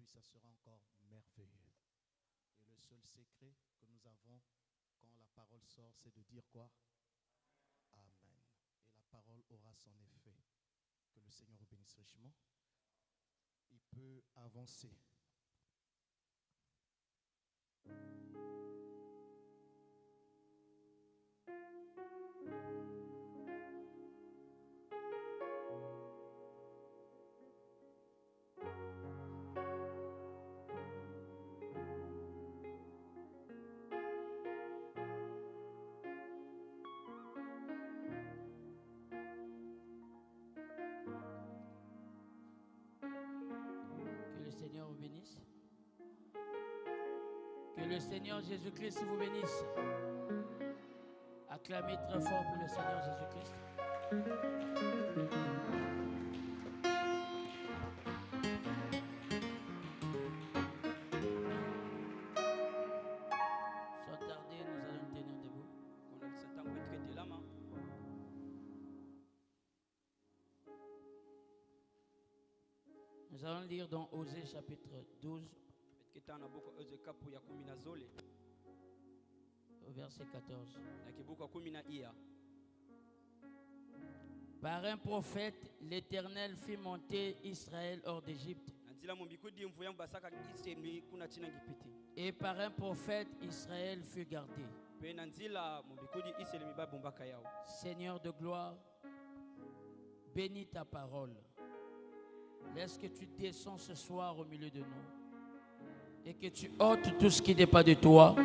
aujourd'hui, ça sera encore merveilleux. Et le seul secret que nous avons quand la parole sort, c'est de dire quoi? Amen. Et la parole aura son effet. Que le Seigneur vous bénisse richement. Il peut avancer. Que le Seigneur vous bénisse. Que le Seigneur Jésus-Christ vous bénisse. Acclamez très fort pour le Seigneur Jésus-Christ. Sans tarder, nous allons nous tenir debout. Nous allons lire dans Osée chapitre 12, au verset 14. Par un prophète, l'Éternel fit monter Israël hors d'Égypte. Et par un prophète, Israël fut gardé. Seigneur de gloire, bénis ta parole. Laisse que tu descends ce soir au milieu de nous et que tu ôtes tout ce qui n'est pas de toi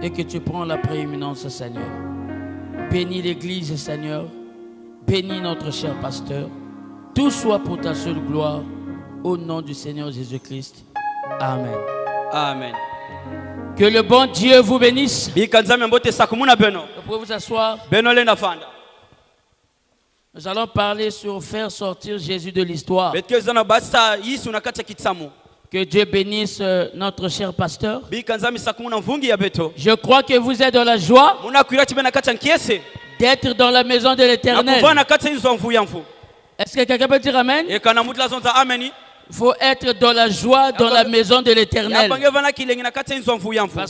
et que tu prends la prééminence, Seigneur. Bénis l'Église, Seigneur. Bénis notre cher pasteur. Tout soit pour ta seule gloire. Au nom du Seigneur Jésus-Christ. Amen. Amen. Que le bon Dieu vous bénisse. Vous pouvez vous asseoir. Nous allons parler sur faire sortir Jésus de l'histoire. Que Dieu bénisse notre cher pasteur. Je crois que vous êtes dans la joie d'être dans la maison de l'Éternel. Est-ce que quelqu'un peut dire Amen? Il faut être dans la joie dans la maison de l'Éternel. Parce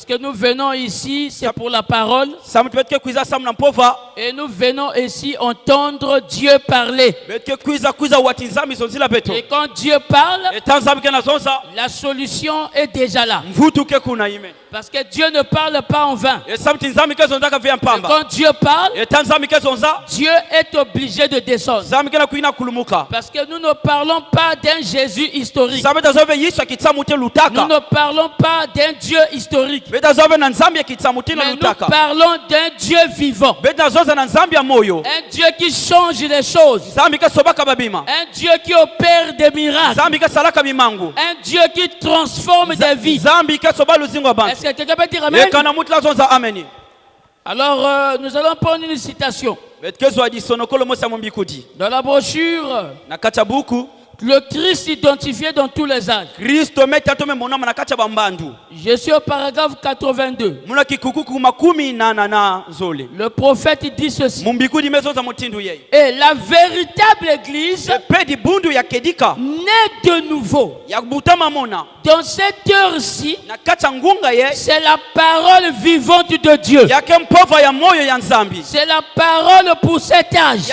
que nous venons ici, c'est pour la parole. Et nous venons ici entendre Dieu parler. Et quand Dieu parle, la solution est déjà là. Parce que Dieu ne parle pas en vain. Et quand Dieu parle, Dieu est obligé de descendre. Parce que nous ne parlons pas d'un Jésus historique. Nous ne parlons pas d'un Dieu historique. Mais nous parlons d'un Dieu vivant. Un Dieu qui change les choses. Un Dieu qui opère des miracles. Un Dieu qui transforme des vies. Est-ce que quelqu'un peut dire Amen? Alors, nous allons prendre une citation. Dans la brochure, le Christ identifié dans tous les âges. Je suis au paragraphe 82. Le prophète dit ceci. Et la véritable église naît de nouveau. Dans cette heure-ci, c'est la parole vivante de Dieu. C'est la parole pour cet âge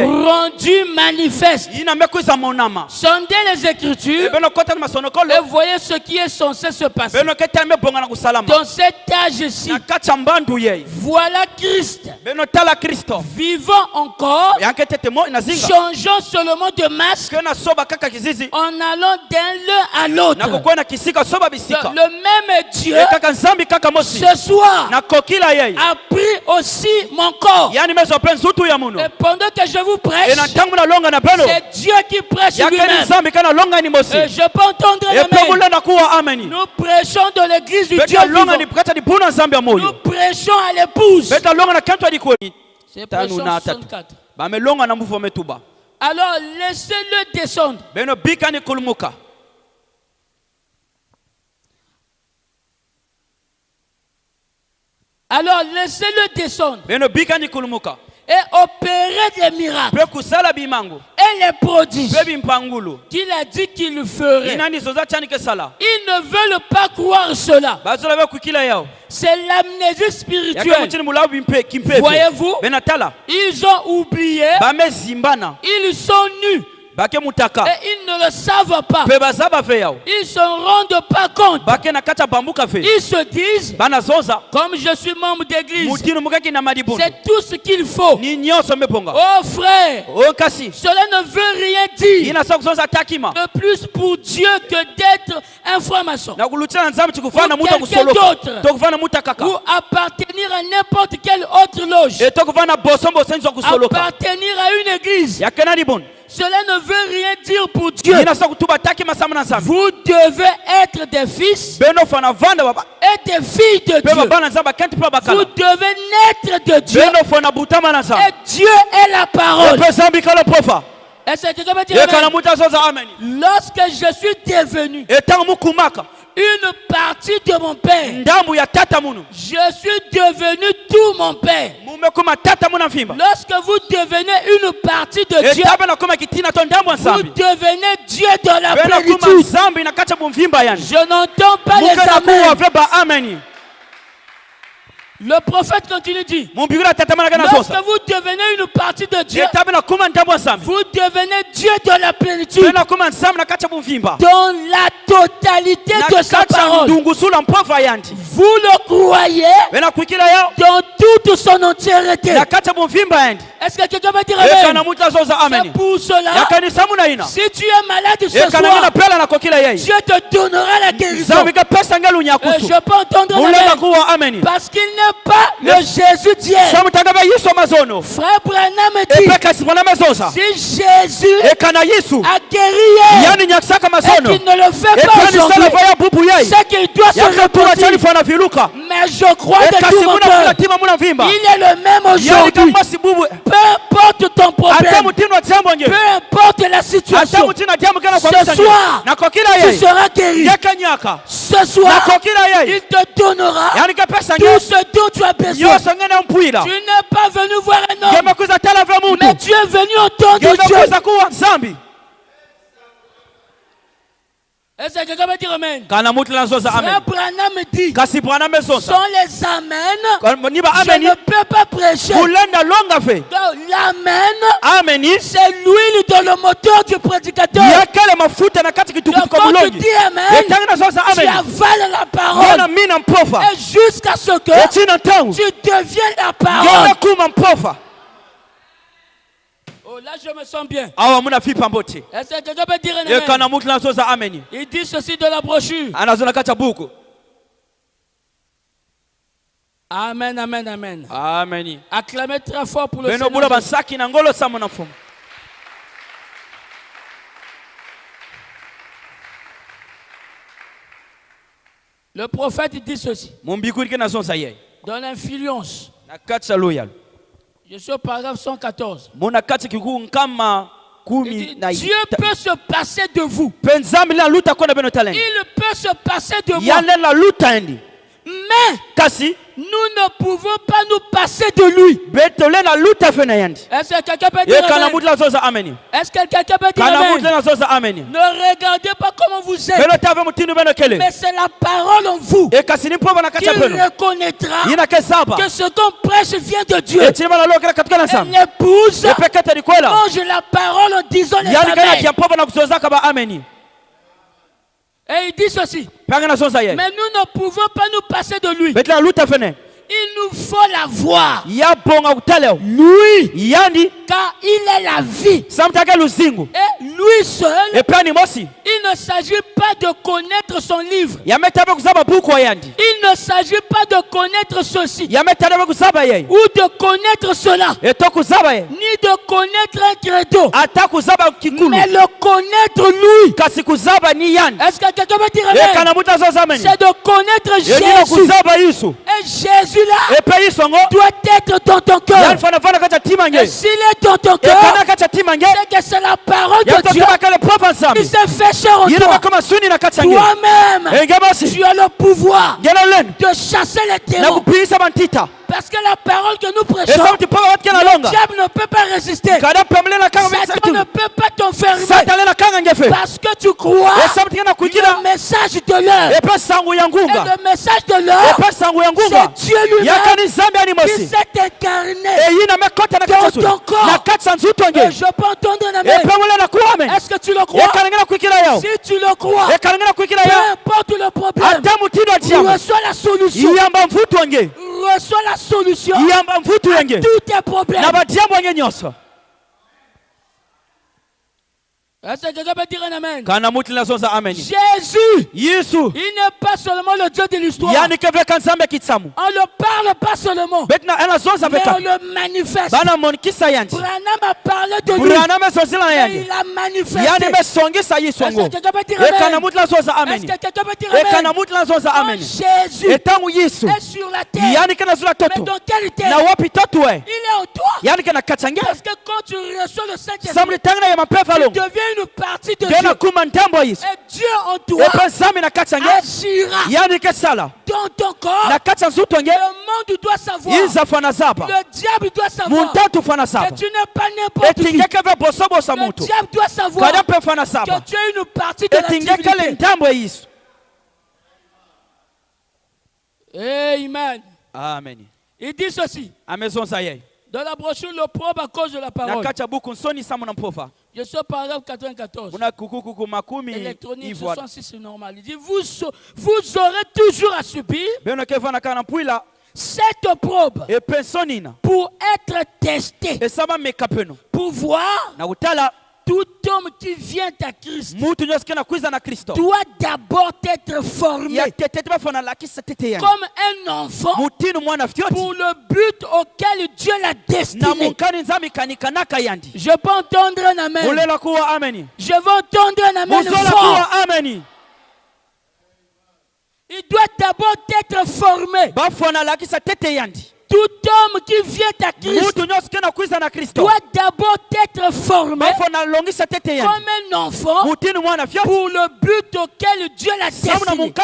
rendue manifeste. Sondez les Écritures et voyez ce qui est censé se passer. Dans cet âge-ci, voilà Christ vivant encore, changeant seulement de masque en allant d'un lieu à l'autre. Le même Dieu ce soir a pris aussi mon corps. Et pendant que je vous prêche, c'est Dieu qui prêche lui-même. Et je peux entendre l'Amen. Nous prêchons dans l'église du Dieu vivant. Nous prêchons à l'épouse. C'est prêchons 64. Alors laissez-le descendre. Alors laissez-le descendre. et opérer des miracles et les prodiges qu'il a dit qu'il le ferait. Ils ne veulent pas croire cela. C'est l'amnésie spirituelle. Voyez-vous, ils ont oublié, ils sont nus. Et ils ne le savent pas. Ils ne se rendent pas compte. Ils se disent, comme je suis membre d'église, c'est tout ce qu'il faut. Oh frère, cela ne veut rien dire de plus pour Dieu que d'être un franc-maçon ou quelqu'un d'autre, ou appartenir à n'importe quelle autre loge, appartenir à une église. Cela ne veut rien dire pour Dieu. Vous devez être des fils et des filles de Dieu. Vous devez naître de Dieu. Et Dieu est la parole. Est-ce que quelqu'un peut dire amen? Lorsque je suis devenu une partie de mon père, je suis devenu tout mon père. Lorsque vous devenez une partie de Dieu, vous devenez Dieu dans la plénitude. Je n'entends pas les amens. Le prophète continue dit, lorsque vous devenez une partie de Dieu, vous devenez Dieu dans la plénitude, dans la totalité de sa parole. Vous le croyez dans toute son entièreté. Est-ce que quelqu'un va dire amen? C'est pour cela, si tu es malade ce soir, Dieu te donnera la guérison. Et je peux entendre amen, parce qu'il n'est pas le Jésus d'hier. Frère Branham dit, si Jésus a guéri hier et qu'il ne le fait pas aujourd'hui, c'est qu'il doit se repentir. Mais je crois de tout mon cœur, il est le même aujourd'hui. Peu importe ton problème, peu importe la situation, ce soir, tu seras guéri. Ce soir, il te donnera tout ce dont tu as besoin. Tu n'es pas venu voir un homme, mais tu es venu entendre Dieu. Est-ce que quelqu'un va dire amen? Frère Branham dit, sans les amens, je ne peux pas prêcher. Donc l'amen, c'est l'huile dans le moteur du prédicateur. Donc quand tu dis amen, tu avales la parole. Et jusqu'à ce que tu deviennes la parole. Oh, là je me sens bien. Est-ce que quelqu'un peut dire un amen? Il dit ceci de la brochure. Amen, amen, amen. Amen. Acclamez très fort pour le Seigneur. Le prophète dit ceci. Dans l'influence. Je suis au paragraphe 114. Dit, Dieu peut se passer de vous. Il peut se passer de moi. Mais nous ne pouvons pas nous passer de lui. Est-ce que quelqu'un peut dire amen? Est-ce que quelqu'un peut dire amen? Ne regardez pas comment vous êtes, mais c'est la parole en vous qui reconnaîtra que ce qu'on prêche vient de Dieu. Et l'épouse mange la parole en disant les amens. Et il dit ceci. Mais nous ne pouvons pas nous passer de lui. Il nous faut la voir. Lui, car il est la vie. Et lui seul, il ne s'agit pas de connaître son livre. Il ne s'agit pas de connaître ceci ou de connaître cela, ni de connaître un credo, mais le connaître lui. Est-ce que quelqu'un veut dire amen? C'est de connaître Jésus. Et Jésus là doit être dans ton cœur. Et s'il est dans ton cœur, c'est que c'est la parole de Dieu Il s'est fait chair en toi. Toi-même, tu as le pouvoir de chasser les démons. Parce que la parole que nous prêchons, le diable ne peut pas résister. Satan ne peut pas t'enfermer. Parce que tu crois le message de l'heure. Et le message de l'heure, c'est Dieu lui-même qui s'est incarné dans ton corps. Et je peux entendre un amen. Est-ce que tu le crois? Si tu le crois, peu importe le problème, reçois la solution. Reçois la solution à tous tes problèmes. Est-ce que quelqu'un peut dire un amen? Jésus, il n'est pas seulement le Dieu de l'histoire. On ne parle pas seulement, mais on le manifeste. Branham a parlé de lui, mais il a manifesté. Est-ce que quelqu'un peut dire amen? Est-ce que quelqu'un peut dire amen? Jésus est sur la terre, mais dans quelle terre? Il est en toi. Parce que quand tu reçois le Saint-Esprit, tu deviens une partie de Dieu. Et Dieu en toi agira dans ton corps. Le monde doit savoir, le diable doit savoir que tu n'es pas n'importe qui. Le diable doit savoir que tu es une partie de la divinité. Amen. Amen. Il dit ceci dans la brochure Le Probe à cause de la parole. Je suis au paragraphe 94. Électronique 66, c'est normal. Il dit vous aurez toujours à subir cette probe pour être testé, pour voir tout homme qui vient à Christ doit d'abord être formé comme un enfant pour le but auquel Dieu l'a destiné. Je peux entendre un amen. Je veux entendre un amen fort. Il doit d'abord être formé. Tout homme qui vient à Christ doit d'abord être formé comme un enfant pour le but auquel Dieu l'a destiné. Donc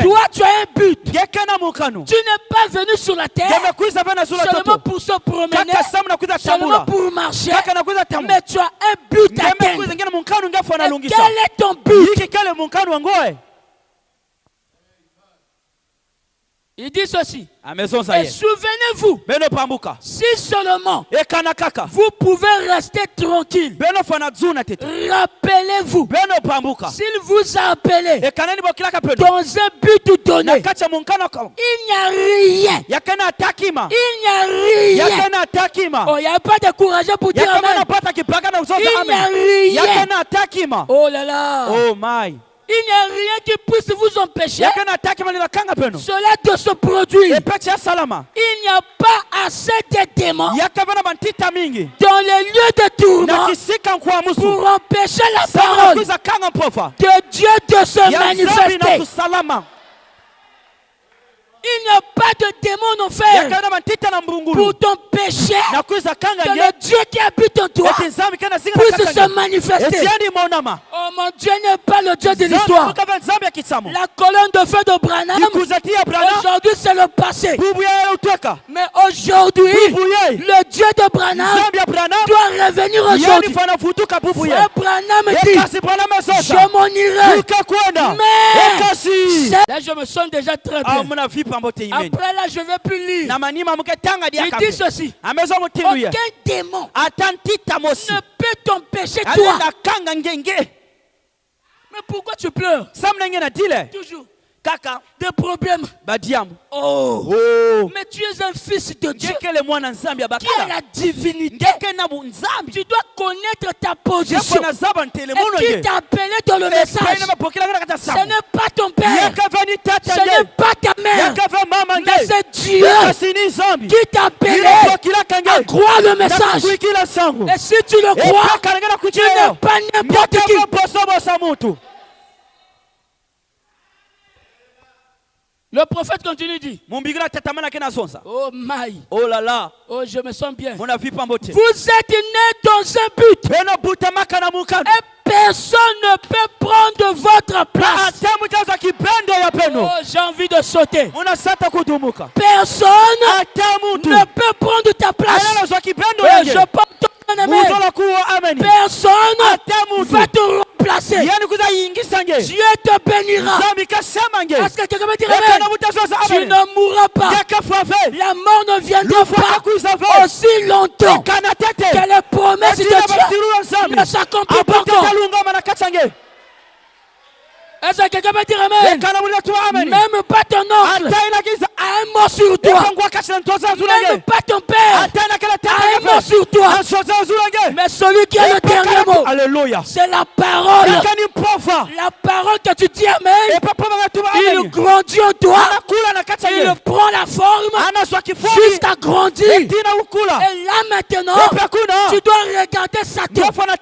toi, tu as un but. Tu n'es pas venu sur la terre seulement pour se promener, seulement pour marcher, mais tu as un but à atteindre. Et quel est ton but? Il dit ceci. Et souvenez-vous, si seulement vous pouvez rester tranquille, rappelez-vous, s'il vous a appelé dans un but donné, il n'y a rien. Il n'y a rien. Oh, il n'y a pas de courage pour dire amen. Il n'y a rien. Oh là là. Oh my. Il n'y a rien qui puisse vous empêcher cela de se produire. Il n'y a pas assez de démons dans les lieux de tourment pour empêcher la parole de Dieu de se manifester. Il n'y a pas de démon en fer pour t'empêcher que le Dieu qui habite en toi puisse se manifester. Oh, mon Dieu n'est pas le Dieu de l'histoire. La colonne de feu de Branham, aujourd'hui c'est le passé. Mais aujourd'hui, le Dieu de Branham doit revenir aujourd'hui. Frère Branham dit, je m'en irai. Mais là je me sens déjà très bien. Après là, je ne vais plus lire. Il dit ceci. Aucun démon ne peut t'empêcher toi. Mais pourquoi tu pleures? Toujours. Des problèmes. Oh. Mais tu es un fils de Dieu qui a la divinité. Tu dois connaître ta position. Et qui t'a appelé dans le message, ce n'est pas ton père, ce n'est pas ta mère, mais c'est Dieu qui t'a appelé à croire le message. Et si tu le crois, tu n'es pas n'importe qui. Le prophète continue dit, oh my, oh là là, oh je me sens bien. Vous êtes né dans un but. Et peu Personne ne peut prendre votre place. Oh, j'ai envie de sauter. Personne ne peut prendre ta place. Oh, je porte ton bien-aimé. Personne va te remplacer. Dieu te bénira. Est-ce que quelqu'un me dirait tu ne mourras pas. La mort ne viendra pas aussi longtemps que les promesses de Dieu ne s'accomplissent pas encore. Est-ce que quelqu'un peut dire amen? Même pas ton oncle a un mot sur toi. Même pas ton père a un mot sur toi. Mais celui qui a le dernier mot, c'est la parole. La parole que tu dis amen, il grandit en toi. Il prend la forme jusqu'à grandir. Et là maintenant, tu dois regarder Satan et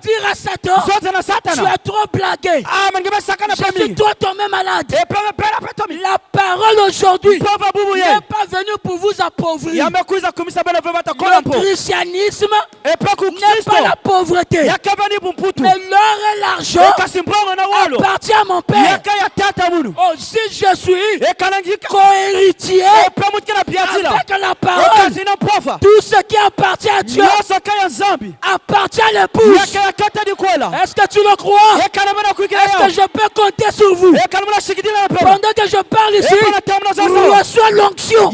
dire à Satan, tu as trop blagué. Je suis toi toi-même malade. La parole aujourd'hui n'est pas venue pour vous appauvrir. Le christianisme n'est pas la pauvreté. Mais l'or et l'argent appartient à mon Père. Oh, si je suis co-héritier avec la parole, tout ce qui appartient à Dieu appartient à l'épouse. Est-ce que tu le crois? Est-ce que je peux compter sur vous? Pendant que je parle ici, reçois l'onction.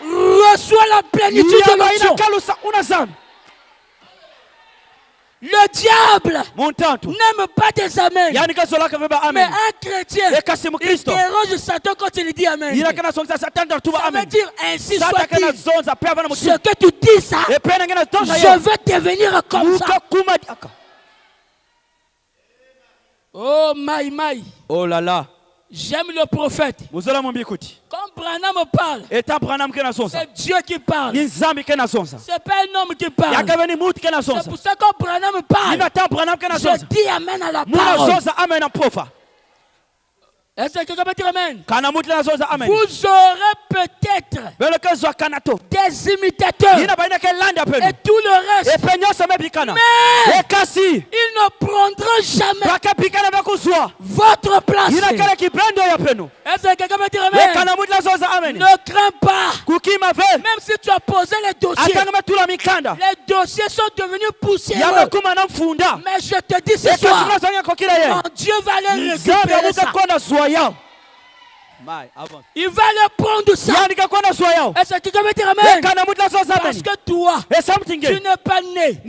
Reçois la plénitude de l'onction. Le diable n'aime pas des amens. Mais un chrétien, il dérange Satan quand il dit amen. Ça veut dire ainsi soit-il. Ce que tu dis ça, je veux devenir comme ça. Oh my. Oh là là. J'aime le prophète. Quand Branham parle, c'est Dieu qui parle. C'est pas un homme qui parle. C'est pour ça que quand Branham parle, je dis amen à la parole. Est-ce que quelqu'un peut dire amen? Vous aurez peut-être des imitateurs et tout le reste. Mais ils ne prendront jamais votre place. Est-ce que quelqu'un peut dire amen? Ne crains pas. Même si tu as posé les dossiers, les dossiers sont devenus poussiéreux. Mais je te dis ce soir, mon Dieu va les récupérer ça. Il va le prendre ça. Est-ce que quelqu'un veut dire amen? Parce que toi, tu n'es pas né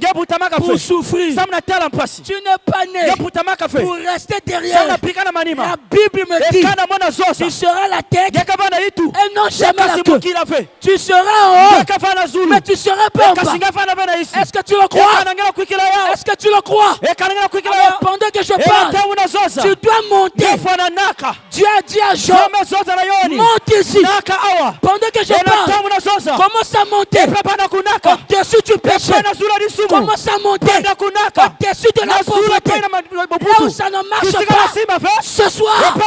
pour souffrir. Tu n'es pas né pour rester derrière. La Bible me dit, tu seras la tête et non jamais la queue. Tu seras en haut, mais tu seras pas en bas. Est-ce que tu le crois? Est-ce que tu le crois? Alors, pendant que je parle, tu dois monter. Dieu a dit à Jean, monte ici. Pendant que je parle, commence à monter au-dessus du péché. Commence à monter au-dessus de la pauvreté. Là où ça ne marche pas, ce soir,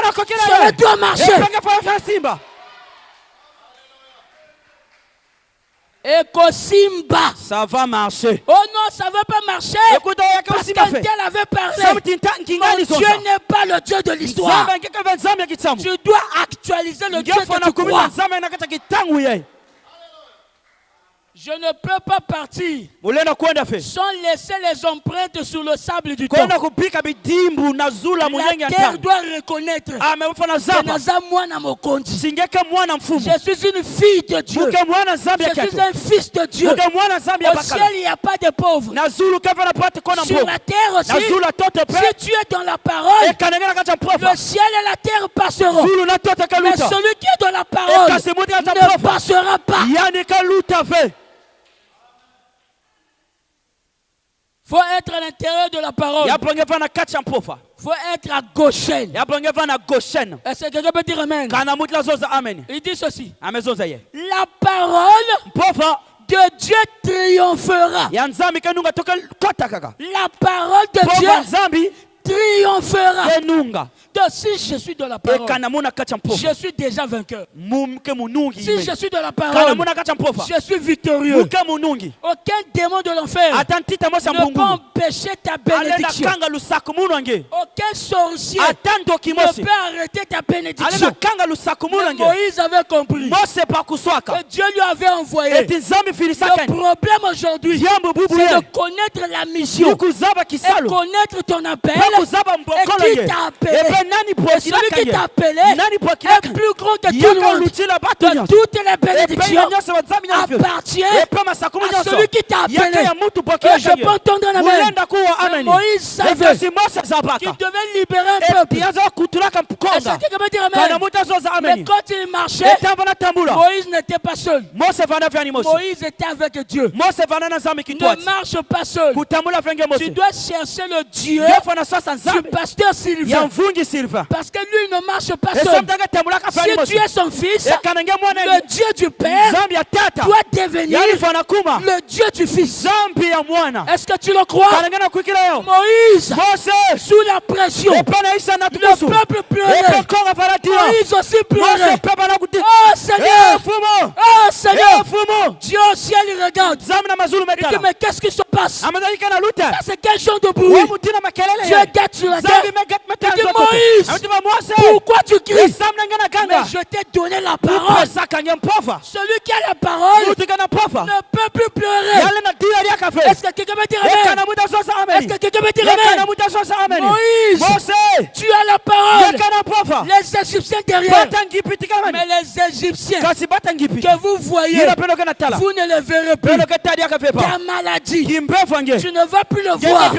ça doit marcher. Ekosimba. Ça va marcher. Oh non, ça ne va pas marcher. Parce qu'un tel avait parlé. Mon Dieu n'est pas le Dieu de l'histoire. Tu dois actualiser le Dieu que tu crois. Je ne peux pas partir sans laisser les empreintes sur le sable du temps. La terre doit reconnaître que je suis une fille de Dieu. Je suis un fils de Dieu. Au ciel, il n'y a pas de pauvres. Sur la terre aussi, si tu es dans la parole, le ciel et la terre passeront. Mais celui qui est dans la parole ne passera pas. Il faut être à l'intérieur de la parole. Il faut être à Goshen. Est-ce que quelqu'un peut dire amen? Il dit ceci. La parole de Dieu triomphera. La parole de Dieu triomphera. Donc si je suis dans la parole, je suis déjà vainqueur. Si je suis dans la parole, je suis victorieux. Aucun démon de l'enfer ne peut empêcher ta bénédiction. Aucun sorcier ne peut arrêter ta bénédiction. Mais Moïse avait compris que Dieu lui avait envoyé. Le problème aujourd'hui, c'est de connaître la mission et connaître ton appel et qui t'a appelé. Et celui qui t'a appelé est plus grand que tout le monde. Que toutes les bénédictions appartiennent à celui qui t'a appelé. Et je peux entendre un amen. Mais Moïse savait qu'il devait libérer un peuple. Est-ce que quelqu'un peut dire amen? Mais quand il marchait, Moïse n'était pas seul. Moïse était avec Dieu. Ne marche pas seul. Tu dois chercher le Dieu du pasteur Sylvain. Parce que lui ne marche pas seul. Si tu es son fils, le Dieu du Père doit devenir le Dieu du Fils. Est-ce que tu le crois? Moïse, sous la pression, le peuple pleurait. Moïse aussi pleurait. Oh Seigneur, oh Seigneur, Dieu au ciel il regarde. Il dit mais qu'est-ce qui se passe? Ça c'est quel genre de bruit? Dieu guette sur la terre. Il dit Moïse, pourquoi tu cries? Mais je t'ai donné la parole. Celui qui a la parole ne peut plus pleurer. Est-ce que quelqu'un peut dire amen? Est-ce que quelqu'un peut dire amen? Moïse, tu as la parole. Les Égyptiens derrière. Mais les Égyptiens que vous voyez, vous ne les verrez plus. Ta maladie, tu ne vas plus le voir.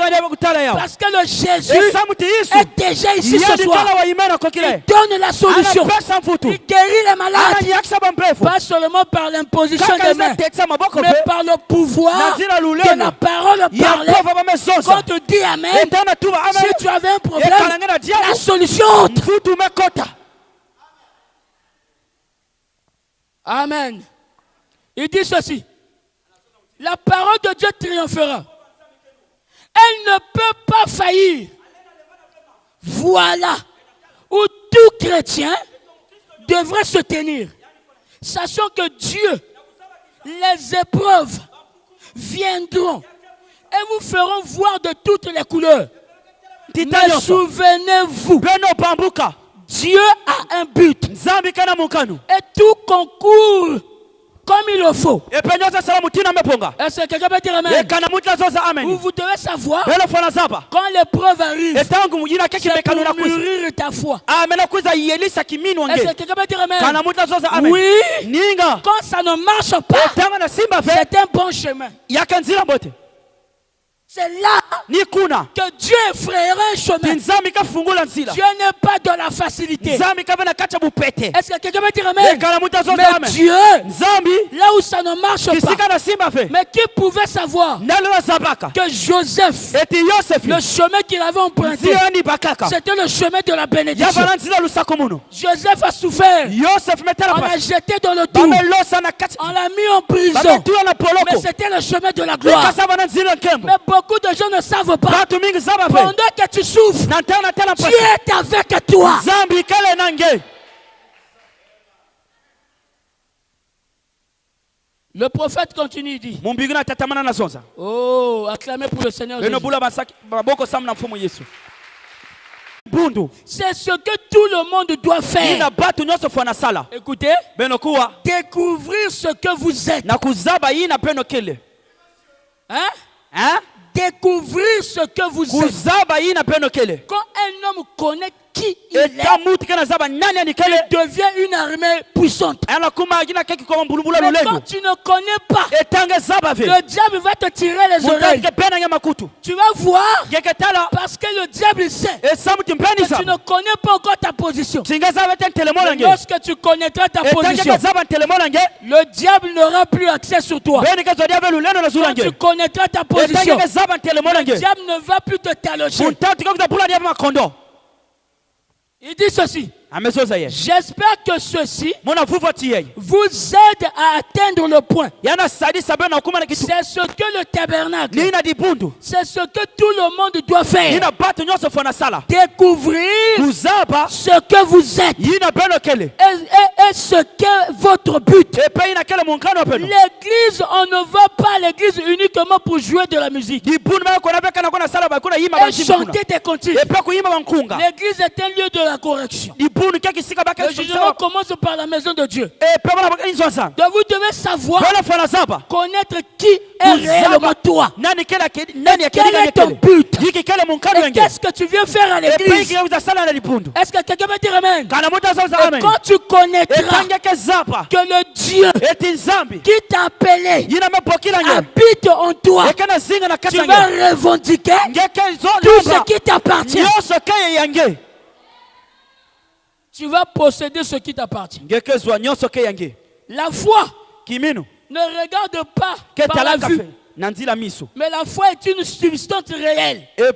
Parce que le Jésus est déjà ici ce soir. Il donne la solution. Il guérit les malades. Pas seulement par l'imposition des mains, mais par le pouvoir de la parole parlée. Quand tu dis amen, si tu avais un problème, la solution. Amen. Il dit ceci. La parole de Dieu triomphera. Elle ne peut pas faillir. Voilà où tout chrétien devrait se tenir. Sachant que Dieu, les épreuves viendront et vous feront voir de toutes les couleurs. Mais souvenez-vous, Dieu a un but et tout concourt comme il le faut. Est-ce que quelqu'un peut dire amen? Vous devez savoir quand l'épreuve arrive, c'est pour mûrir ta foi. Est-ce que quelqu'un peut dire amen? Oui, quand ça ne marche pas, c'est un bon chemin. C'est là que Dieu frayera un chemin. Dieu n'est pas de la facilité. Est-ce que quelqu'un peut dire amen? Mais Dieu, là où ça ne marche pas, mais qui pouvait savoir que Joseph, le chemin qu'il avait emprunté, c'était le chemin de la bénédiction. Joseph a souffert. On l'a jeté dans le trou. On l'a mis en prison. Mais c'était le chemin de la gloire. Mais beaucoup de gens ne savent pas. Pendant que tu souffres, Dieu est avec toi. Le prophète continue, dit. Oh, acclamez pour le Seigneur Jésus. C'est ce que tout le monde doit faire. Écoutez, découvrir ce que vous êtes. Hein? Découvrir ce que vous êtes. Quand un homme connaît qui il est, il devient une armée puissante. Mais quand tu ne connais pas, le diable va te tirer les oreilles. Tu vas voir, parce que le diable sait que tu ne connais pas encore ta position. Mais lorsque tu connaîtras ta position, le diable n'aura plus accès sur toi. Quand tu connaîtras ta position, le diable ne va plus te talocher. Il dit ceci. J'espère que ceci vous aide à atteindre le point. C'est ce que le tabernacle, c'est ce que tout le monde doit faire. Découvrir ce que vous êtes et ce qu'est votre but. L'église, on ne va pas à l'église uniquement pour jouer de la musique et chanter des cantiques. L'église est un lieu de la correction. Le jugement commence par la maison de Dieu. Donc vous devez savoir, connaître qui est réellement toi. Quel est ton but? Et qu'est-ce que tu viens faire à l'église? Est-ce que quelqu'un va dire amen? Et quand tu connaîtras que le Dieu qui t'a appelé habite en toi, tu vas revendiquer tout ce qui t'appartient. Tu vas posséder ce qui t'appartient. La foi ne regarde pas par la vue, mais la foi est une substance réelle, une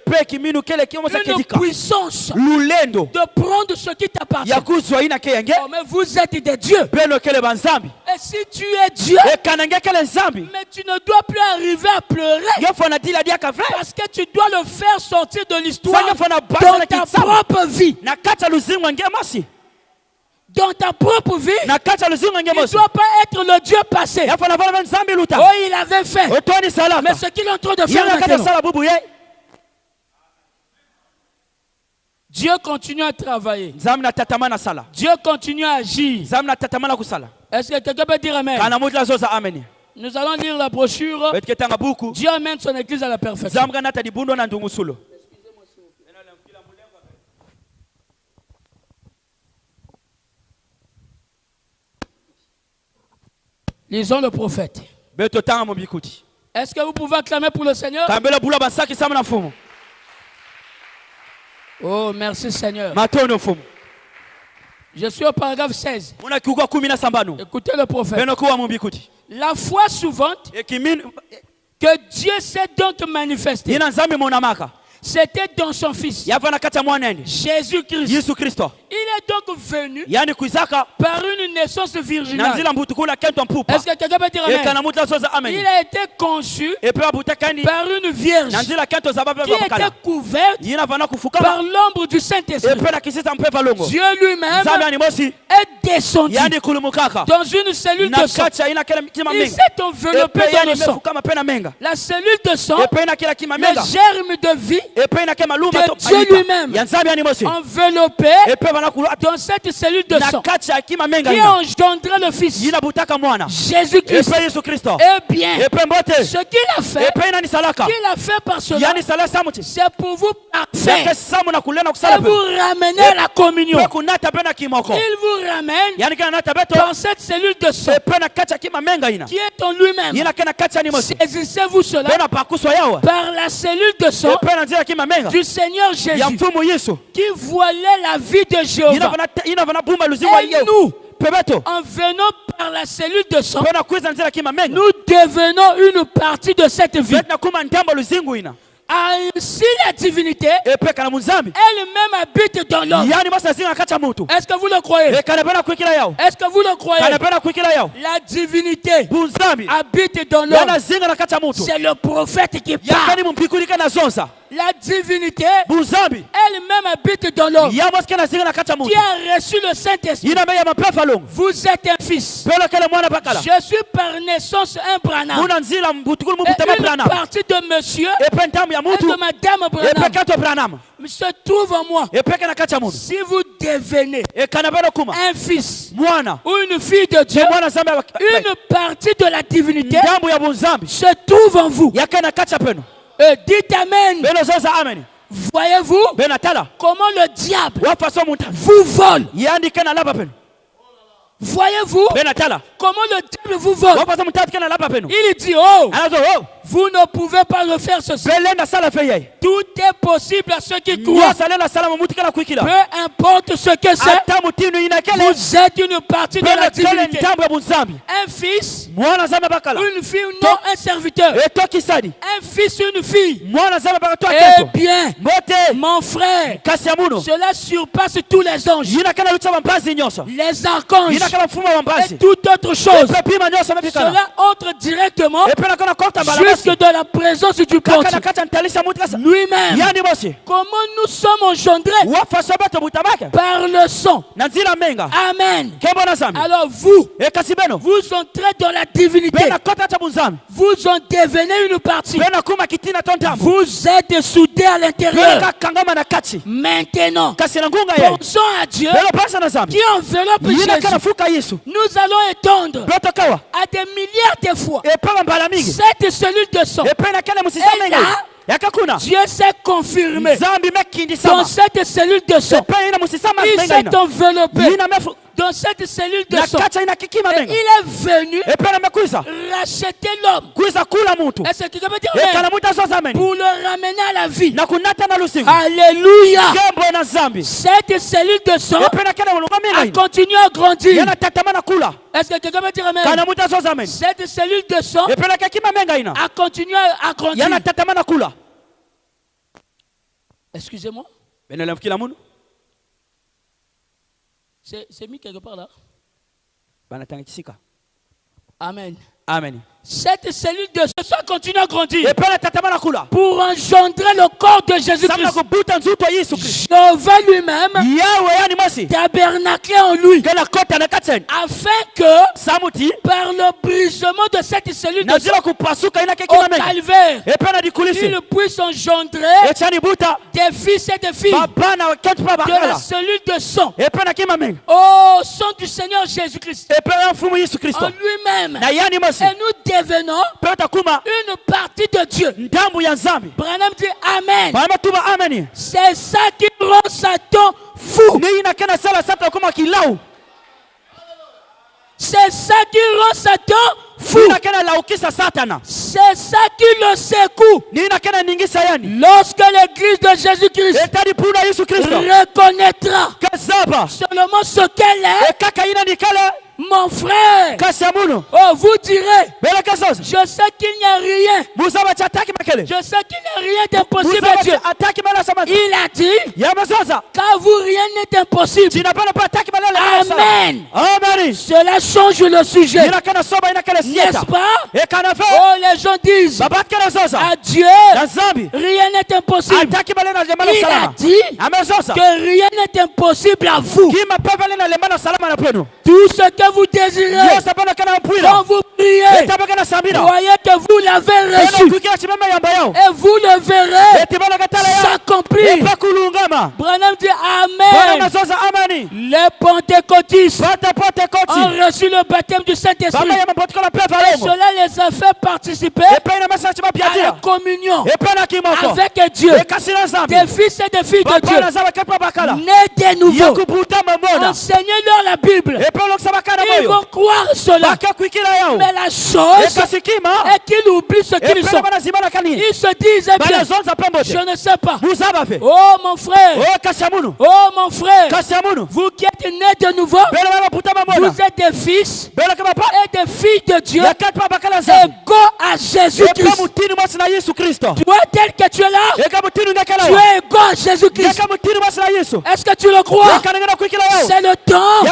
puissance de prendre ce qui t'appartient. Oh, mais vous êtes des dieux. Et si tu es Dieu, mais tu ne dois plus arriver à pleurer, parce que tu dois le faire sortir de l'histoire dans ta propre vie. Dans ta propre vie, il ne doit pas être le Dieu passé. Oh, il avait fait. Mais ce qu'il est en train de faire maintenant, Dieu continue à travailler. Dieu continue à agir. Est-ce que quelqu'un peut dire amen? Nous allons lire la brochure. Dieu amène son église à la perfection. Lisons le prophète. Est-ce que vous pouvez acclamer pour le Seigneur? Oh, merci Seigneur. Je suis au paragraphe 16. Écoutez le prophète. La foi souvante que Dieu s'est donc manifesté, c'était dans son Fils, Jésus-Christ. Il est donc venu par une naissance virginale. Est-ce que quelqu'un peut dire amen? Il a été conçu par une vierge qui était couverte par l'ombre du Saint-Esprit. Dieu lui-même est descendu dans une cellule de sang. Il s'est enveloppé dans le sang. La cellule de sang, le germe de vie de Dieu lui-même, enveloppé dans cette cellule de sang qui a engendré le Fils, Jésus-Christ. Eh bien, ce qu'il a fait par cela, c'est pour vous parfaire et vous ramener à la communion. Il vous ramène dans cette cellule de sang qui est en lui-même. Saisissez-vous cela par la cellule de sang du Seigneur Jésus qui voilait la vie de Jéhovah. Et nous, en venant par la cellule de sang, nous devenons une partie de cette vie. Ainsi la divinité elle-même habite dans l'homme. Est-ce que vous le croyez? Est-ce que vous le croyez? La divinité habite dans l'homme. C'est le prophète qui parle. La divinité elle-même habite dans l'homme qui a reçu le Saint-Esprit. Vous êtes un fils. Je suis par naissance un Branham. Et une partie de monsieur et de madame Branham se trouve en moi. Si vous devenez un fils ou une fille de Dieu, une partie de la divinité se trouve en vous. Dites amen. Voyez-vous comment le diable vous vole? Voyez-vous comment le diable vous vole, il dit, oh, vous ne pouvez pas refaire ceci. Tout est possible à ceux qui croient. Peu importe ce que c'est, vous êtes une partie de la divinité. Un fils, une fille, non un serviteur. Un fils, une fille. Eh bien, mon frère, cela surpasse tous les anges, les archanges et toute autre chose. Cela entre directement jusque dans la présence du Pontife lui-même. Comment nous sommes engendrés? Par le sang. Amen. Alors vous entrez dans la divinité. Vous en devenez une partie. Vous êtes soudés à l'intérieur. Maintenant, pensons à Dieu qui enveloppe Jésus. Nous allons étendre à des milliards de fois cette cellule de sang. Et là, Dieu s'est confirmé dans cette cellule de sang. Il s'est enveloppé dans cette cellule de sang. Et il est venu racheter l'homme. Est-ce que quelqu'un peut dire amen? Pour le ramener à la vie. Alléluia. Cette cellule de sang a continué à grandir. Est-ce que quelqu'un peut dire amen? Cette cellule de sang a continué à grandir. Excusez-moi. C'est mis quelque part là. Amen. Amen. Cette cellule de sang continue à grandir pour engendrer le corps de Jésus-Christ. Jéhovah lui-même tabernaclé en lui afin que par le brisement de cette cellule de sang au calvaire, il puisse engendrer des fils et des filles de la cellule de sang au sang du Seigneur Jésus-Christ en lui-même. Et nous devenons une partie de Dieu. Branham dit Amen. C'est ça qui rend Satan fou. C'est ça qui rend Satan fou. C'est ça qui le secoue. Lorsque l'église de Jésus-Christ reconnaîtra seulement ce qu'elle est, mon frère, oh, vous direz, je sais qu'il n'y a rien. Je sais qu'il n'y a rien d'impossible à Dieu. Il a dit, car vous rien n'est impossible. Amen. Cela change le sujet. N'est-ce pas? Oh, les gens disent, à Dieu, rien n'est impossible. Il a dit que rien n'est impossible à vous. Tout ce que vous désirez, quand vous priez, croyez que vous l'avez reçu et vous le verrez s'accomplir. Branham dit Amen. Les pentecôtistes ont reçu le baptême du Saint-Esprit et cela les a fait participer à la communion avec Dieu, des fils et des filles de Dieu, nés de nouveau. Enseignez-leur la Bible. Ils vont croire cela. Mais la chose est qu'ils oublient ce qu'ils sont. Ils se disent, eh bien, je ne sais pas. Oh mon frère, vous qui êtes nés de nouveau, vous êtes des fils et des filles de Dieu, égaux à Jésus-Christ. Toi tel que tu es là, tu es égaux à Jésus-Christ. Est-ce que tu le crois? C'est le temps de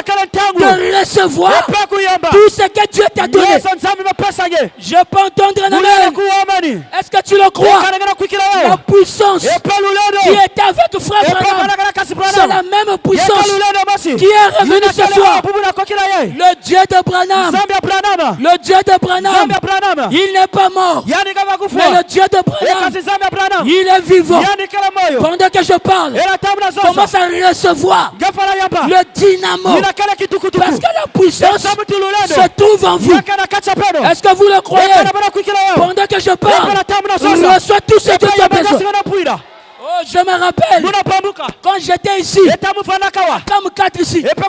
recevoir tout ce que Dieu t'a donné. Je peux entendre un amen. Est-ce que tu le crois? La puissance qui est avec frère Branham, c'est la même puissance qui est revenue ce soir. Le Dieu de Branham, le Dieu de Branham, il n'est pas mort. Mais le Dieu de Branham, il est vivant. Pendant que je parle, commence à recevoir le dynamo. Parce que la puissance se trouve en vous. Est-ce que vous le croyez? Pendant que je parle, reçois tout ce que tu as besoin. Oh, je me rappelle. Quand j'étais ici, comme 4 ici, il y avait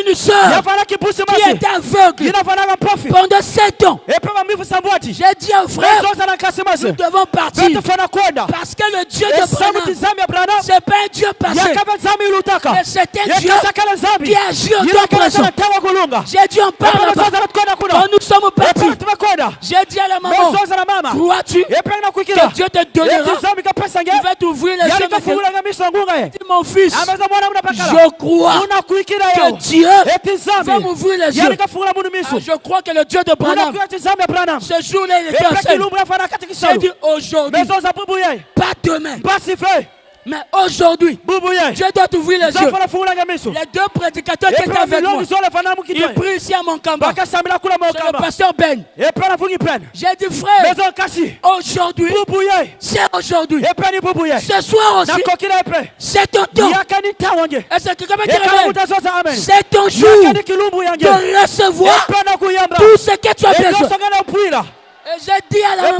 une soeur qui était aveugle pendant 7 ans. J'ai dit au frère, nous devons partir. Parce que le Dieu de Branham, ce n'est pas un Dieu passé, mais c'est un Dieu qui agit en temps présent. J'ai dit on part là-bas. Quand nous sommes partis, j'ai dit à la maman, crois-tu que Dieu te donnera? Il va t'ouvrir les yeux. Dit mon fils, je crois que Dieu va m'ouvrir les yeux. Je crois que le Dieu de Branham, ce jour-là, il était seul. J'ai dit aujourd'hui, pas demain, mais aujourd'hui, Dieu doit t'ouvrir les yeux. Les 2 prédicateurs qui étaient avec moi, ils prient ici à mon camp. C'est le pasteur Ben. J'ai dit frère, aujourd'hui, c'est aujourd'hui. Ce soir aussi, c'est ton temps. Est-ce que quelqu'un peut dire c'est ton jour de recevoir tout ce que tu as besoin. Et j'ai dit à la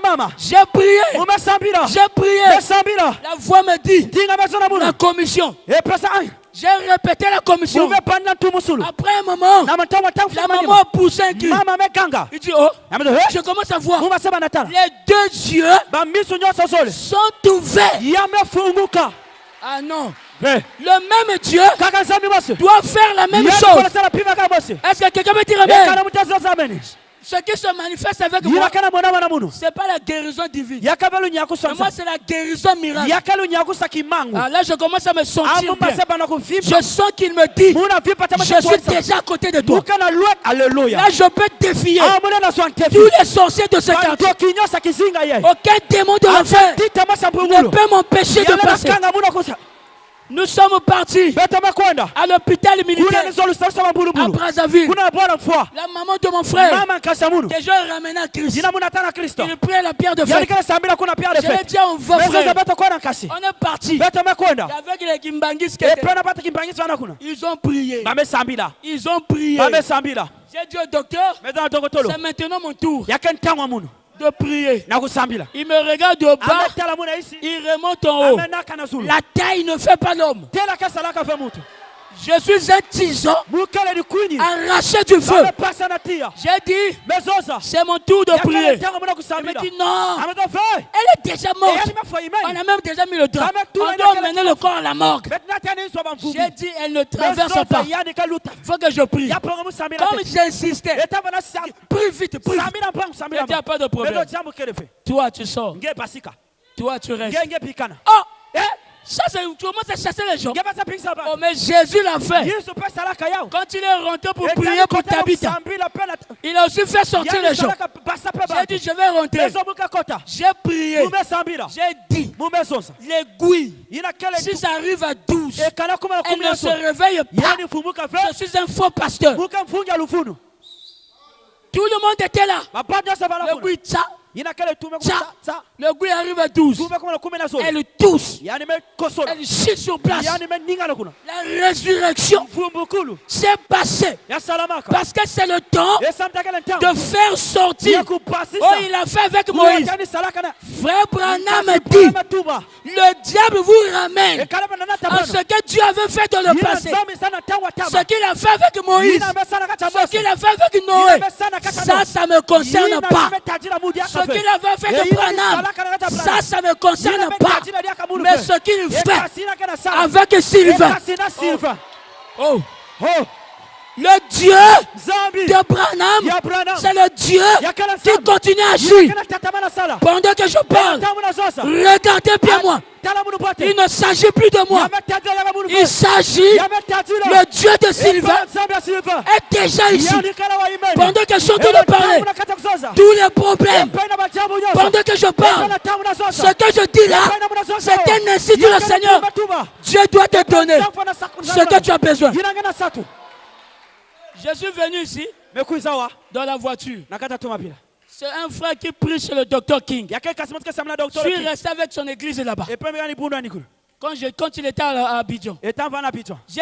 maman, j'ai prié, la voix me dit, la commission. J'ai répété la commission. Après un moment, la maman a poussé un cri. Il dit, oh, je commence à voir. Les 2 yeux sont ouverts. Ah non. Le même Dieu doit faire la même chose. Est-ce que quelqu'un peut dire amen? Ce qui se manifeste avec moi, ce n'est pas la guérison divine. Mais moi, c'est la guérison miracle. Ah, là, je commence à me sentir bien. Je sens qu'il me dit, je suis déjà à côté de toi. Là, je peux défier tous les sorciers de ce quartier. Aucun démon de l'enfer ne peut m'empêcher de passer. Nous sommes partis à l'hôpital militaire à Brazzaville. La maman de mon frère, que je ramenais à Christ, il prit la pierre de fête. Je lui ai dit, on va frère. On est parti. Avec les Kimbangis qui étaient. Ils ont prié. Ils ont prié. J'ai dit au docteur, c'est maintenant mon tour de prier. Il me regarde de bas, il remonte en haut. La taille ne fait pas l'homme. Je suis un tison arraché du feu. J'ai dit, c'est mon tour de prier. Il me dit non, elle est déjà morte. On a même déjà mis le drap. On doit emmener le corps à la morgue. J'ai dit, elle ne traverse pas. Il faut que je prie. Comme j'insistais, prie vite, prie vite. Il n'y a pas de problème. Toi, tu sors. Toi, tu restes. Oh! Ça, c'est comment ça chasser les gens. Oh, mais Jésus l'a fait. Quand il est rentré pour prier pour Tabitha, il a aussi fait sortir les gens. J'ai dit, je vais rentrer. J'ai prié. J'ai dit, l'aiguille, si ça arrive à 12, elle ne se réveille pas. Je suis un faux pasteur. Tout le monde était là. L'aiguille, ça. Le goût arrive à 12. Elle tousse. Elle chie sur place. La résurrection s'est passée. Parce que c'est le temps de faire sortir. Oh, il a fait avec Moïse. Frère Branham dit, le diable vous ramène à ce que Dieu avait fait dans le passé. Ce qu'il a fait avec Moïse, ce qu'il a fait avec Noé, ça ne me concerne pas. Ce qu'il avait fait de Branham, ça ne me concerne pas. Mais ce qu'il fait avec Sylvain, oh, le Dieu de Branham, c'est le Dieu qui continue à agir. Pendant que je parle, regardez bien moi. Il ne s'agit plus de moi. Il s'agit, le Dieu de Sylvain est déjà ici. Pendant que je suis en train de parler, tous les problèmes, pendant que je parle, ce que je dis là, c'est un ainsi dit le Seigneur. Dieu doit te donner ce que tu as besoin. Je suis venu ici dans la voiture. C'est un frère qui prie chez le docteur King. Je suis resté avec son église là-bas. Quand il était à Abidjan, j'ai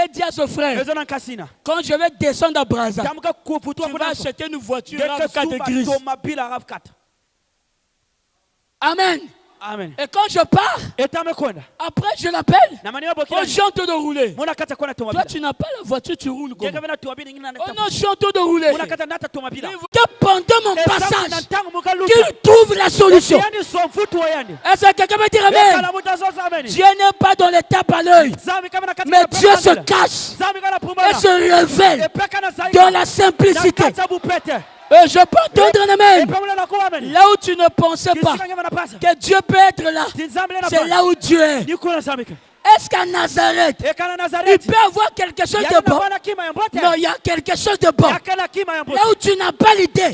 dit à ce frère, quand je vais descendre à Brazza, tu vas acheter une voiture RAV4 grise. Amen. Amen. Et quand je pars, après je l'appelle, on chante de rouler. Toi tu n'as pas la voiture, tu roules comment? On a chanté de rouler. Que pendant mon passage, qu'il trouve la solution. Est-ce que quelqu'un peut dire amen? Dieu n'est pas dans les tapes à l'œil, mais Dieu se cache et se révèle dans la simplicité. Je peux entendre un amen. Là où tu ne pensais pas que Dieu peut être là, c'est là où Dieu est. Est-ce qu'à Nazareth, il peut avoir quelque chose de bon? Non, il y a quelque chose de bon. Là où tu n'as pas l'idée,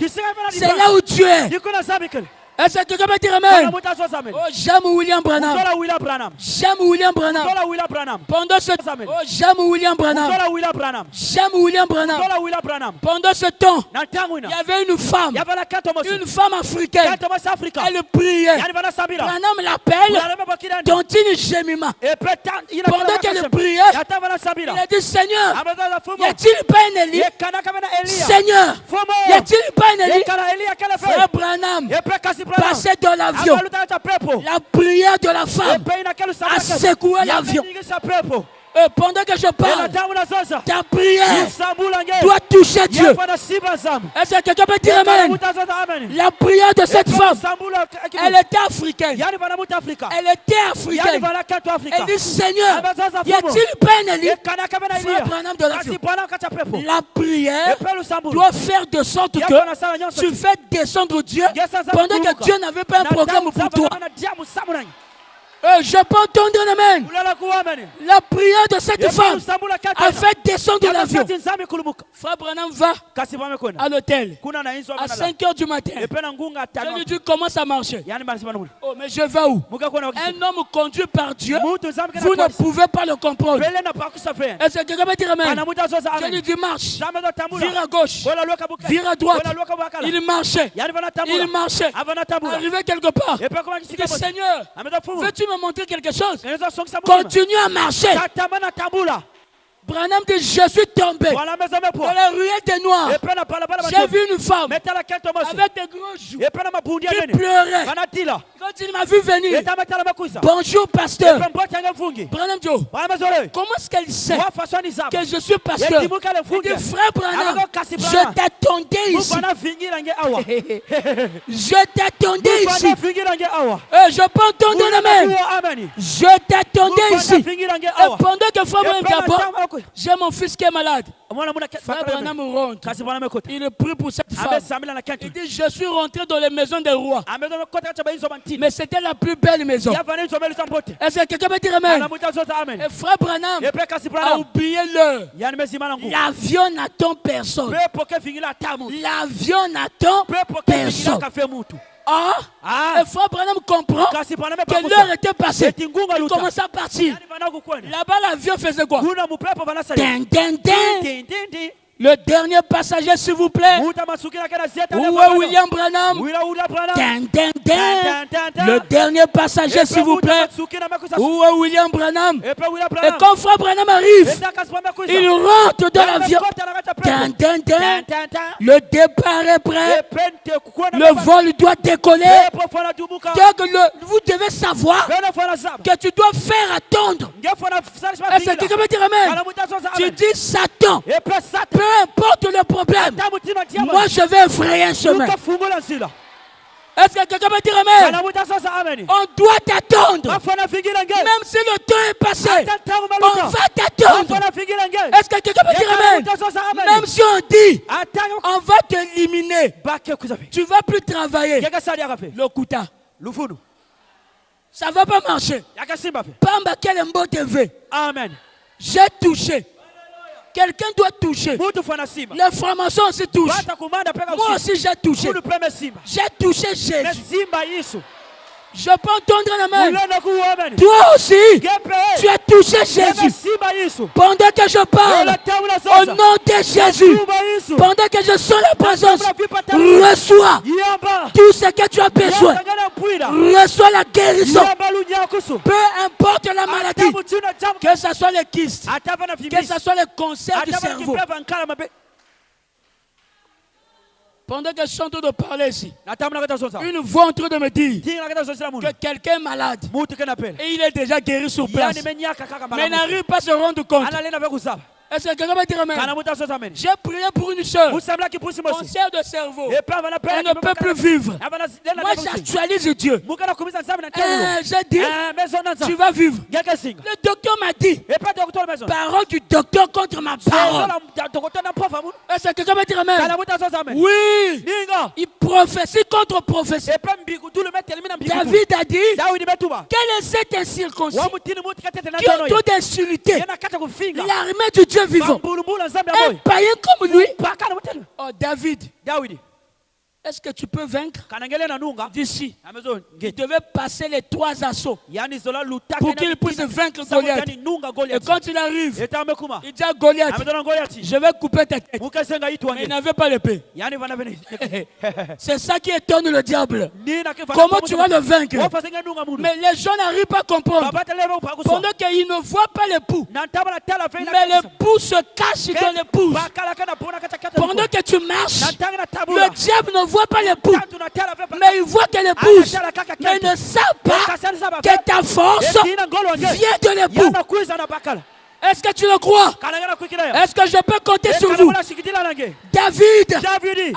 c'est là où Dieu est. Est-ce que quelqu'un peut dire amen? Oh, j'aime William Branham. J'aime William Branham. Pendant ce temps, oh, j'aime William Branham. J'aime William Branham. Pendant ce temps, il y avait une femme africaine. Elle priait. Branham l'appelle Tontine Jemima. Pendant qu'elle priait, il a dit Seigneur, y a-t-il pas un Élie? Seigneur, y a-t-il pas un Élie? Frère Branham passait dans l'avion. La prière de la femme a secoué l'avion. Pendant que je parle, ta prière doit toucher Dieu. Est-ce que quelqu'un peut dire amen? La prière de cette femme, elle était africaine. Elle était africaine. Elle dit Seigneur, y a-t-il pas un Élie? Frère Branham de l'avion. La prière doit faire de sorte que tu fais descendre Dieu pendant que Dieu n'avait pas un programme pour toi. Je peux entendre un amen. La prière de cette femme a fait descendre l'avion. Frère Branham va à l'hôtel à 5h du matin. Je lui dis comment ça marche. Oh, mais je vais où? Un homme conduit par Dieu, vous ne pouvez pas le comprendre. Est-ce que quelqu'un peut dire amen? Je lui dis marche, vire à gauche, vire à droite. Il marchait. Arrivé quelque part, il dit Seigneur, veux-tu me montrer quelque chose? Continue à marcher. Branham dit je suis tombé dans la ruelle des Noirs. J'ai vu une femme avec des gros joues qui pleurait. Quand il m'a vu venir, bonjour pasteur. Branham dit comment est-ce qu'elle sait que je suis pasteur? Il dit frère Branham, je t'attendais ici. Je t'attendais ici. Je peux entendre un amen. Je t'attendais ici. Et pendant que frère Branham, j'ai mon fils qui est malade. Frère Branham rentre. Il prie pour cette femme. Il dit je suis rentré dans les maisons des rois, mais c'était la plus belle maison. Est-ce que quelqu'un peut dire amen? Et frère Branham a oublié l'heure. L'avion n'attend personne. L'avion n'attend personne. Et frère Branham comprend que l'heure était passée. Il commence à partir. Là-bas, l'avion faisait quoi? Ding, ding, ding. Le dernier passager, s'il vous plaît. Où est William Branham? Ding, ding, ding. Le dernier passager, s'il vous plaît. Où est William Branham? Et quand frère Branham arrive, il rentre dans l'avion. Ding, ding, ding. Le départ est prêt. Le vol doit décoller. Vous devez savoir que tu dois faire attendre. Est-ce que quelqu'un peut dire amen? Tu dis Satan, peu importe le problème, moi je vais effrayer un chemin. Est-ce que quelqu'un peut dire amen? On doit t'attendre. Même si le temps est passé, on va t'attendre. Est-ce que quelqu'un peut dire amen? Même si on dit, on va t'éliminer, tu ne vas plus travailler. Le kuta, ça ne va pas marcher. Pamba quel mot TV. Amen. J'ai touché. Quelqu'un doit toucher. Les francs-maçons aussi touchent. Moi aussi j'ai touché. J'ai touché Jésus. Je peux entendre la main. Toi aussi, tu as touché Jésus. Pendant que je parle, au nom de Jésus, pendant que je sens la présence, reçois tout ce que tu as besoin. Reçois la guérison. Peu importe la maladie, que ce soit les kystes, que ce soit les cancers du cerveau. Pendant que je suis en train de parler ici, une voix en train de me dire que quelqu'un est malade et il est déjà guéri sur place, mais elle n'arrive pas à se rendre compte. Est-ce que quelqu'un va dire amen? J'ai prié pour une soeur, cancer de cerveau, elle ne peut plus vivre. Moi j'actualise Dieu. J'ai dit, tu vas vivre. Le docteur m'a dit, parole du docteur contre ma parole. Est-ce que quelqu'un va dire amen? Oui, il prophétie contre prophétie. David a dit, quelle est cette incirconcision qui ont tout d'insulté l'armée du Dieu vivant, un païen comme lui. Oh David, est-ce que tu peux vaincre d'ici? Il devait passer les 3 assauts pour qu'il puisse vaincre Goliath. Et quand il arrive, il dit à Goliath, je vais couper ta tête. Mais il n'avait pas l'épée. C'est ça qui étonne le diable. Comment tu vas le vaincre? Mais les gens n'arrivent pas à comprendre. Pendant qu'ils ne voient pas l'époux, mais l'époux se cache dans l'épouse. Pendant que tu marches, le diable ne voit pas l'époux, mais il voit que l'épouse, mais il ne sait pas que ta force vient de l'époux. Est-ce que tu le crois? Est-ce que je peux compter sur vous? David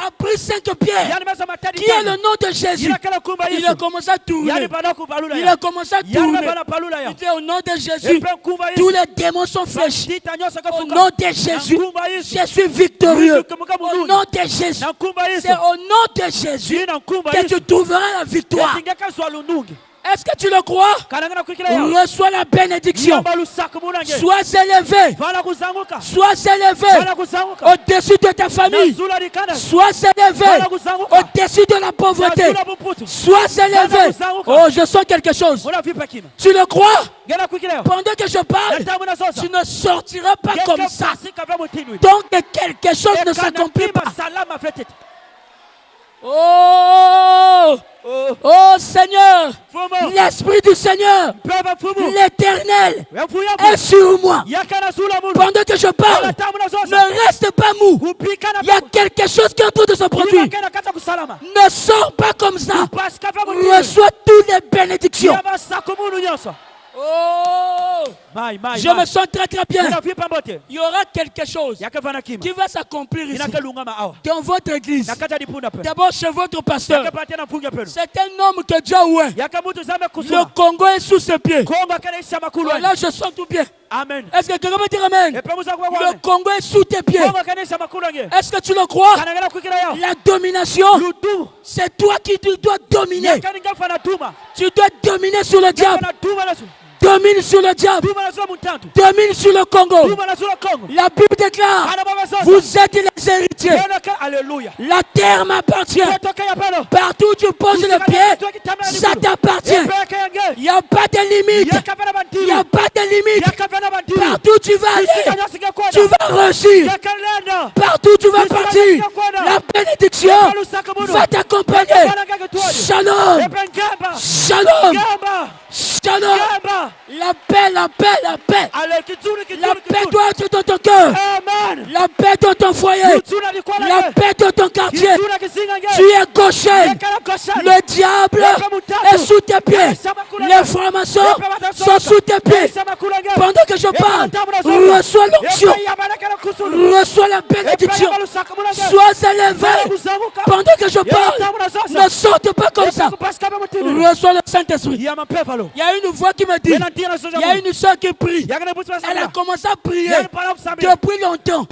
a pris 5 pierres, qui est le nom de Jésus. Il a commencé à tourner. Il a commencé à tourner. Il dit au nom de Jésus, tous les démons sont fléchis. Au nom de Jésus, je suis victorieux. Au nom de Jésus, c'est au nom de Jésus que tu trouveras la victoire. Est-ce que tu le crois? Reçois la bénédiction. Sois élevé. Sois élevé au-dessus de ta famille. Sois élevé au-dessus de la pauvreté. Sois élevé. Oh, je sens quelque chose. Tu le crois? Pendant que je parle, tu ne sortiras pas comme ça. Donc quelque chose ne s'accomplit pas. Oh! Oh Seigneur, l'Esprit du Seigneur, l'Éternel est sur moi. Pendant que je parle, ne reste pas mou. Il y a quelque chose qui est en train de se produire. Ne sors pas comme ça. Reçois toutes les bénédictions. Oh, je me sens très très bien. Il y aura quelque chose qui va s'accomplir ici, dans votre église. D'abord chez votre pasteur. C'est un homme que Dieu a oué. Le Congo est sous ses pieds. Là je sens tout bien. Amen. Est-ce que quelqu'un peut dire amen? Le Congo est sous tes pieds. Est-ce que tu le crois? La domination, c'est toi qui dois dominer. Tu dois dominer sur le diable. Domine sur le diable. Domine sur le Congo. La Bible déclare, vous êtes les héritiers. La terre m'appartient. Partout où tu poses le pied, ça t'appartient. Il n'y a pas de limite. Il n'y a pas de limite. Partout où tu vas aller, tu vas réussir. Partout où tu vas partir, la bénédiction va t'accompagner. Shalom. Shalom. Shalom. La paix, la paix, la paix. La paix doit être dans ton cœur. La paix dans ton foyer. La paix dans ton quartier. Tu es gaucher. Le diable est sous tes pieds. Les francs-maçons sont sous tes pieds. Pendant que je parle, reçois l'onction. Reçois la bénédiction. Sois élevé. Pendant que je parle, ne saute pas comme ça. Reçois le Saint-Esprit. Il y a une voix qui me dit, il y a une soeur qui prie. Elle a commencé à prier depuis longtemps,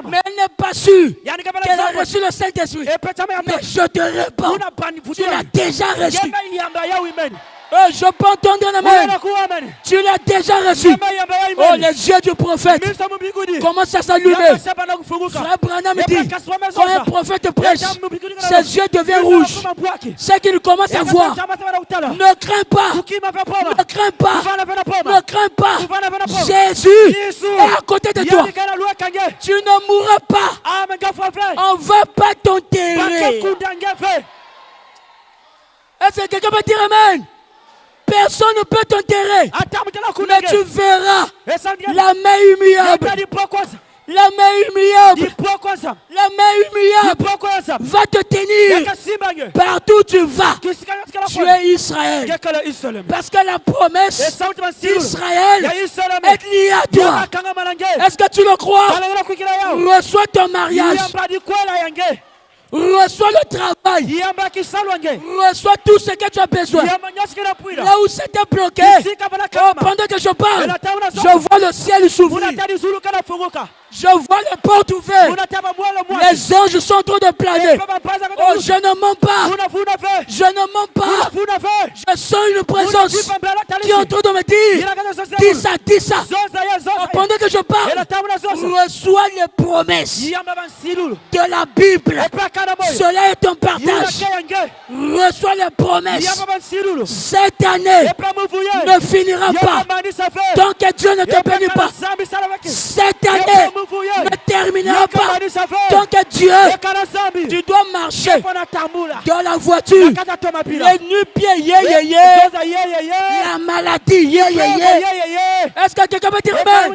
mais elle n'est pas sûre qu'elle a reçu le Saint-Esprit. Mais je te réponds, tu l'as déjà reçu. Je peux entendre un amen. Tu l'as déjà reçu. Oh, les yeux du prophète commencent à s'allumer. Frère Branham dit, quand un prophète prêche, ses yeux deviennent rouges. C'est qu'il commence à voir. Ne crains pas. Ne crains pas. Ne crains pas. Jésus est à côté de toi. Tu ne mourras pas. On ne va pas t'enterrer. Est-ce que quelqu'un peut dire amen? Personne ne peut t'enterrer. Mais tu verras la main humiliable La main humiliable. La main humiliable va te tenir partout où tu vas. Tu es Israël. Parce que la promesse d'Israël est liée à toi. Est-ce que tu le crois? Reçois ton mariage. Reçois le travail. Reçois tout ce que tu as besoin. Là où c'était bloqué, pendant que je parle, je vois le ciel s'ouvrir. Je vois les portes ouvertes. Les anges sont en train de planer. Oh, je ne mens pas. Je ne mens pas. Je sens une présence qui est en train de me dire, dis ça, dis ça. Pendant que je parle, reçois les promesses de la Bible. Cela est ton partage. Reçois les promesses. Cette année ne finira pas tant que Dieu ne te bénit pas. Cette année ne terminera pas tant que Dieu, tu dois marcher dans la voiture, les nu-pieds, la maladie, Est-ce que quelqu'un peut dire amen?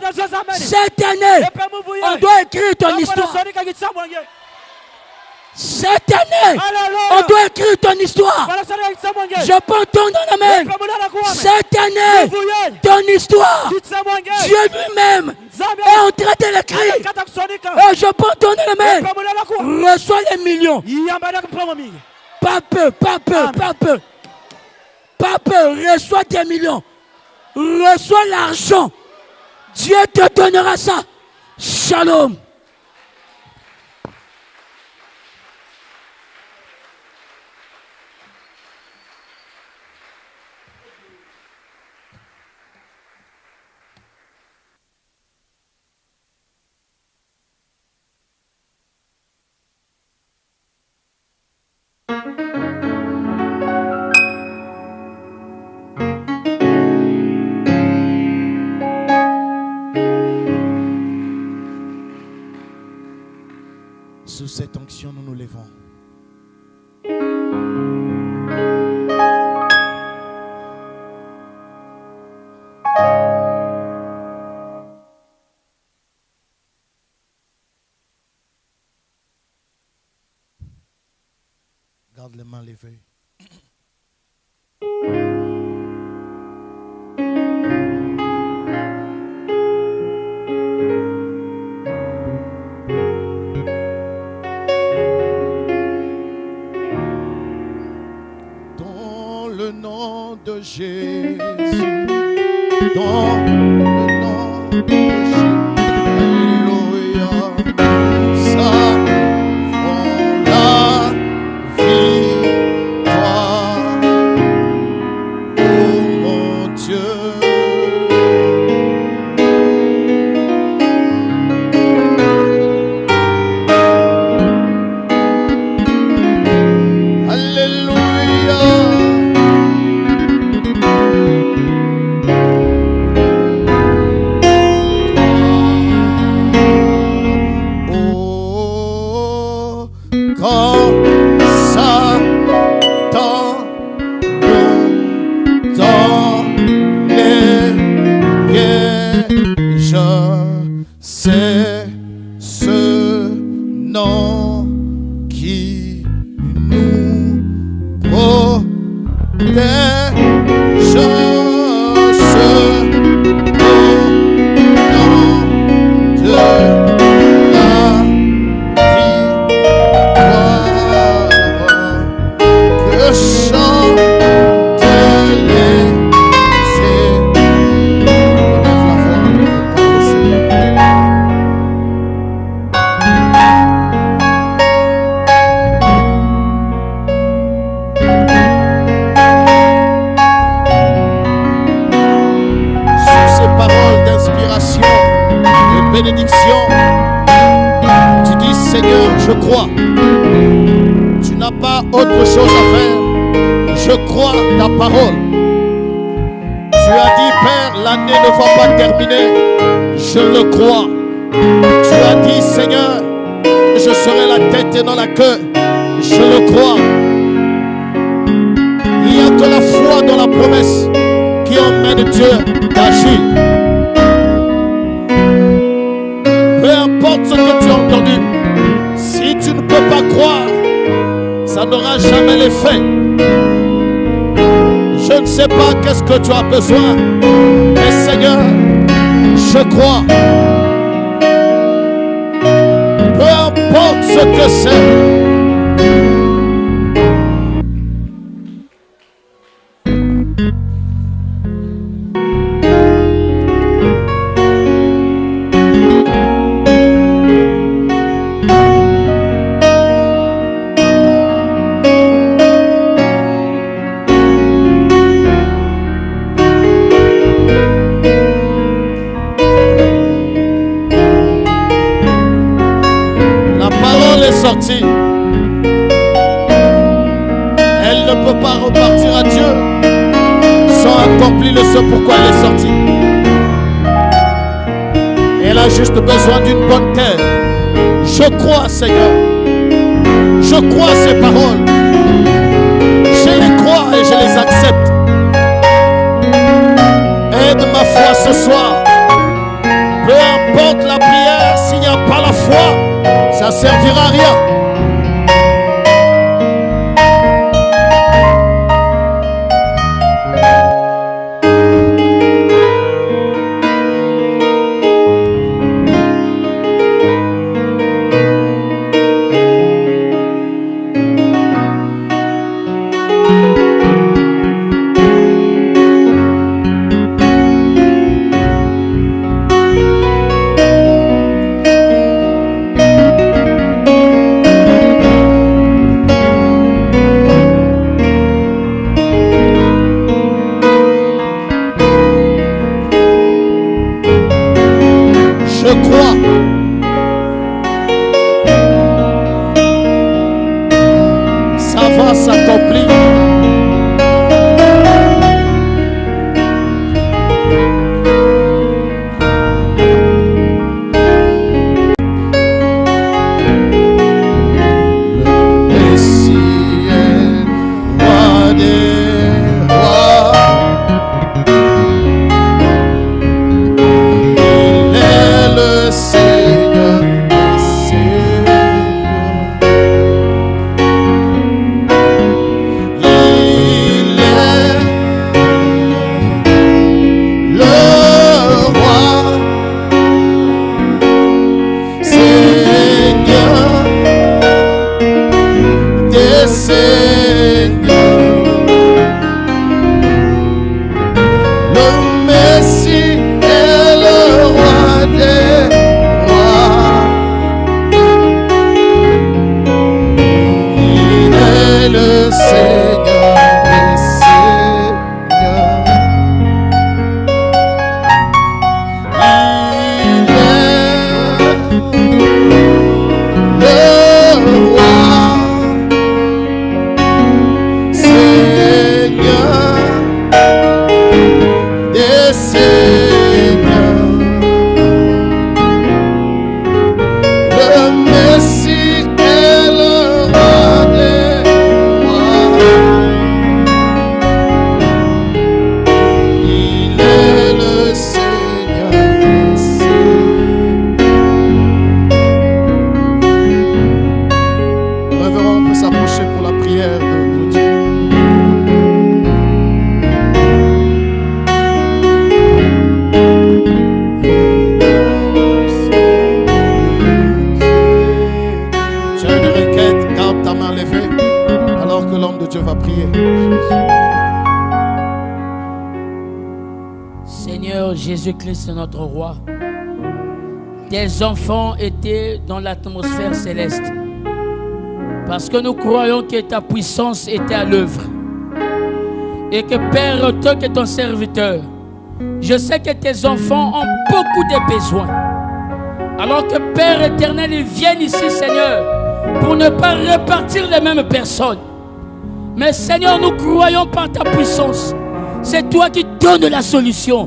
Cette année, on doit écrire ton histoire. Cette année, on doit écrire ton histoire. Je peux entendre amen. Cette année, ton histoire, Dieu lui-même est en train de l'écrire. Et je peux entendre amen. Reçois les millions. Pas peu, pas peu, pas peu. Pas peu, reçois tes millions. Reçois l'argent. Dieu te donnera ça. Shalom. Sous cette onction, nous nous levons. Garde les mains levées. De Jésus, dans le nom de Jésus, alléluia, ça prend la victoire, oh mon Dieu. C'est ce nom qui nous protège, ce nom de la victoire que chantent les bénédiction, tu dis Seigneur, je crois, tu n'as pas autre chose à faire, je crois ta parole. Tu as dit Père, l'année ne va pas terminer, je le crois. Tu as dit Seigneur, je serai la tête et non la queue, je le crois. Il n'y a que la foi dans la promesse qui emmène Dieu d'agir. Peu importe entendu. Si tu ne peux pas croire, ça n'aura jamais l'effet. Je ne sais pas qu'est-ce que tu as besoin, mais Seigneur, je crois. Peu importe ce que c'est. Sortie. Elle ne peut pas repartir à Dieu sans accomplir le ce pourquoi elle est sortie. Elle a juste besoin d'une bonne terre. Je crois, Seigneur. Je crois ces paroles. Je les crois et je les accepte. Aide ma foi ce soir. Peu importe la prière, s'il n'y a pas la foi, ça servira à rien. Jésus-Christ, notre roi, tes enfants étaient dans l'atmosphère céleste parce que nous croyons que ta puissance était à l'œuvre et que Père, toi qui es ton serviteur, je sais que tes enfants ont beaucoup de besoins. Alors que Père éternel, ils viennent ici, Seigneur, pour ne pas repartir les mêmes personnes. Mais Seigneur, nous croyons par ta puissance. C'est toi qui donnes la solution.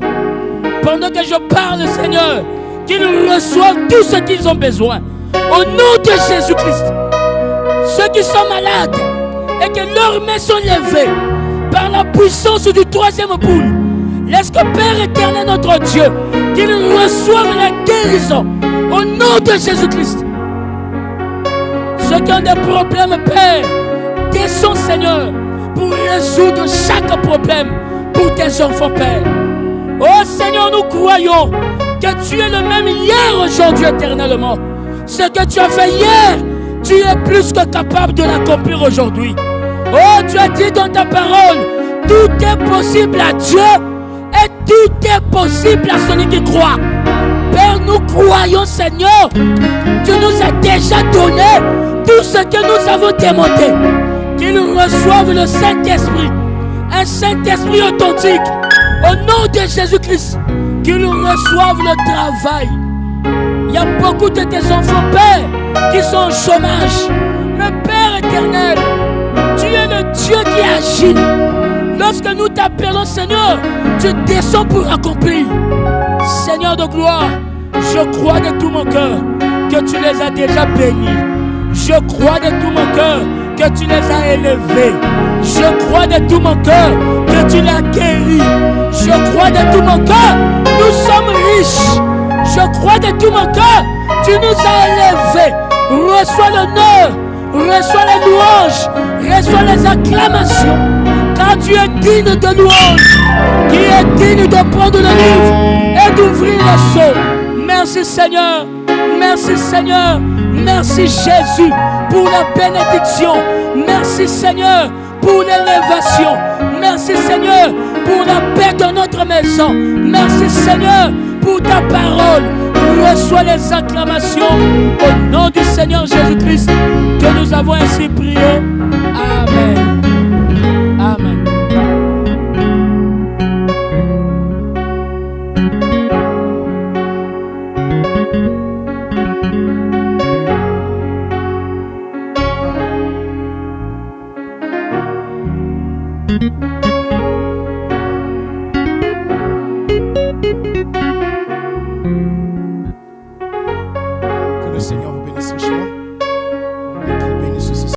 Pendant que je parle, Seigneur, qu'ils reçoivent tout ce qu'ils ont besoin. Au nom de Jésus-Christ. Ceux qui sont malades et que leurs mains sont levées par la puissance du troisième boule. Laisse que Père éternel, notre Dieu, qu'ils reçoivent la guérison. Au nom de Jésus-Christ. Ceux qui ont des problèmes, Père, descends, Seigneur, pour résoudre chaque problème pour tes enfants, Père. Oh Seigneur, nous croyons que tu es le même hier, aujourd'hui, éternellement. Ce que tu as fait hier, tu es plus que capable de l'accomplir aujourd'hui. Oh, tu as dit dans ta parole, tout est possible à Dieu et tout est possible à celui qui croit. Père, nous croyons, Seigneur, tu nous as déjà donné tout ce que nous avons demandé. Qu'ils reçoivent le Saint-Esprit, un Saint-Esprit authentique, au nom de Jésus-Christ, qu'ils reçoivent le travail. Il y a beaucoup de tes enfants, Père, qui sont au chômage. Mais Père éternel, tu es le Dieu qui agit. Lorsque nous t'appelons, Seigneur, tu descends pour accomplir. Seigneur de gloire, je crois de tout mon cœur que tu les as déjà bénis. Je crois de tout mon cœur que tu les as élevés. Je crois de tout mon cœur que tu les as guéris. Je crois de tout mon cœur, nous sommes riches. Je crois de tout mon cœur, tu nous as élevés. Reçois l'honneur, reçois les louanges, reçois les acclamations. Car tu es digne de louange, qui est digne de prendre le livre et d'ouvrir le sceau. Merci Seigneur, merci Seigneur, merci Jésus pour la bénédiction. Merci Seigneur pour l'élévation. Merci Seigneur pour la paix dans notre maison. Merci Seigneur pour ta parole. Reçois les acclamations au nom du Seigneur Jésus-Christ que nous avons ainsi prié. Amen. Amen. Que le Seigneur vous bénisse richement.